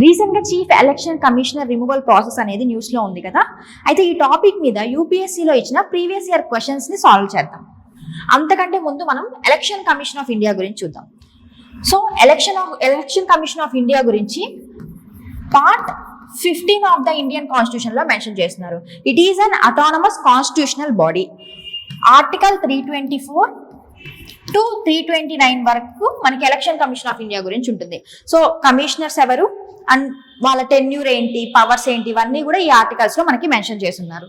Recent గా chief election commissioner removal process అనేది news లో ఉంది కదా. అయితే ఈ టాపిక్ మీద యూపీఎస్సీలో ఇచ్చిన ప్రీవియస్ ఇయర్ క్వశ్చన్స్ ని సాల్వ్ చేద్దాం. అంతకంటే ముందు మనం ఎలక్షన్ కమిషన్ ఆఫ్ ఇండియా గురించి చూద్దాం. So election commission of India గురించి part 15 of the Indian constitution లో మెన్షన్ చేస్తున్నారు. It is an autonomous constitutional body. Article 324 to 329 వరకు మనకి ఎలక్షన్ కమిషన్ ఆఫ్ ఇండియా గురించి ఉంటుంది. సో కమిషనర్స్ ఎవరు అండ్ వాళ్ళ టెన్యూర్ ఏంటి, పవర్స్ ఏంటి, ఇవన్నీ కూడా ఈ ఆర్టికల్స్ లో మనకి మెన్షన్ చేస్తున్నారు.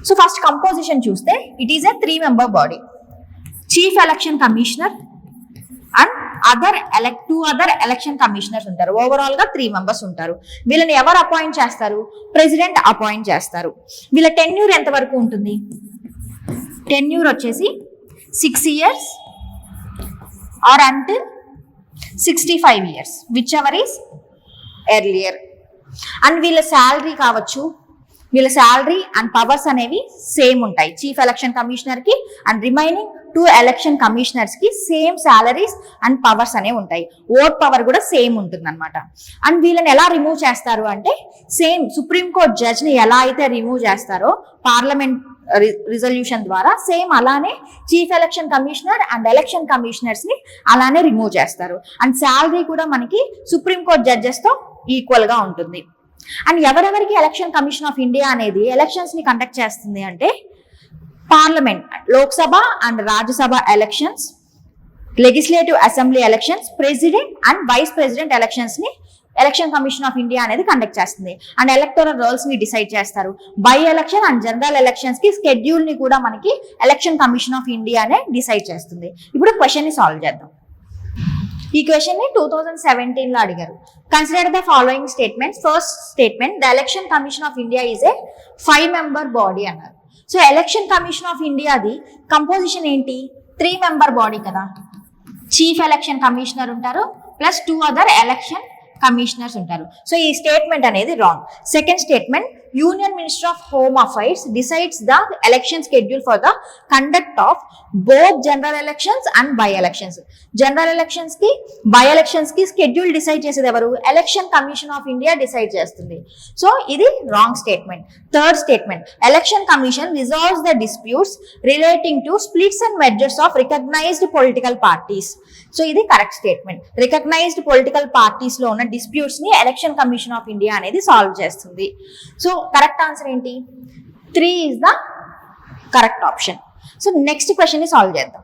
సో ఫస్ట్ కంపోజిషన్ చూస్తే it is a 3-member body. Chief election commissioner and two other election commissioners ఉంటారు. ఓవరాల్ గా 3 members ఉంటారు. వీళ్ళని ఎవరు అపాయింట్ చేస్తారు? ప్రెసిడెంట్ అపాయింట్ చేస్తారు. వీళ్ళ టెన్యూర్ ఎంత వరకు ఉంటుంది? టెన్యూర్ వచ్చేసి 6 years or until 65 years, whichever is earlier. And వీళ్ళ శాలరీ కావచ్చు, వీళ్ళ శాలరీ అండ్ పవర్స్ అనేవి సేమ్ ఉంటాయి. చీఫ్ ఎలక్షన్ కమిషనర్ కి అండ్ రిమైనింగ్ 2 ఎలక్షన్ కమిషనర్స్ కి సేమ్ శాలరీస్ అండ్ పవర్స్ అనేవి ఉంటాయి. ఓట్ పవర్ కూడా సేమ్ ఉంటుంది అనమాట. అండ్ వీళ్ళని ఎలా రిమూవ్ చేస్తారు అంటే సేమ్ సుప్రీంకోర్టు జడ్జ్ ని ఎలా అయితే రిమూవ్ చేస్తారో పార్లమెంట్ రిజల్యూషన్ ద్వారా సేమ్ అలానే chief election commissioner and election commissioners ని అలానే రిమూవ్ చేస్తారు. అండ్ శాలరీ కూడా మనకి సుప్రీంకోర్టు జడ్జెస్ తో ఈక్వల్ గా ఉంటుంది. అండ్ ఎవరెవరికి ఎలక్షన్ కమిషన్ ఆఫ్ ఇండియా అనేది ఎలక్షన్స్ ని కండక్ట్ చేస్తుంది అంటే parliament, Lok Sabha and Rajya Sabha elections, legislative assembly elections, president and vice president elections ని ఎలక్షన్ కమిషన్ ఆఫ్ ఇండియా అనేది కండక్ట్ చేస్తుంది. అండ్ ఎలక్టోరల్ రోల్స్ ని డిసైడ్ చేస్తారు. By election and general elections కి స్కెడ్యూల్ ని కూడా మనకి ఎలక్షన్ కమిషన్ ఆఫ్ ఇండియానే డిసైడ్ చేస్తుంది. ఇప్పుడు క్వశ్చన్ ని సాల్వ్ చేద్దాం. ఈ క్వశ్చన్ ని 2017 లో అడిగారు. Consider the following statements. First statement, the election commission of India is a 5-member body అన్నారు. సో ఎలక్షన్ కమిషన్ ఆఫ్ ఇండియాది కంపోజిషన్ ఏంటి? 3-member బాడీ కదా. చీఫ్ ఎలక్షన్ కమిషనర్ ఉంటారు ప్లస్ 2 other ఎలక్షన్ కమిషనర్స్ ఉంటారు. సో ఈ స్టేట్మెంట్ అనేది wrong. Second statement, union minister of home affairs decides the election schedule for the conduct of both general elections and by elections. General elections కి by elections కి schedule decide చేసేది ఎవరు? Election commission of India decide చేస్తుంది. So ఇది wrong statement. Third statement, election commission resolves the disputes relating to splits and mergers of recognized political parties. So ఇది correct statement. Recognized political parties లో ఉన్న disputes ని election commission of India అనేది solve చేస్తుంది. So correct answer ఏంటి? 3 is the correct option. So next question ని solve చేద్దాం.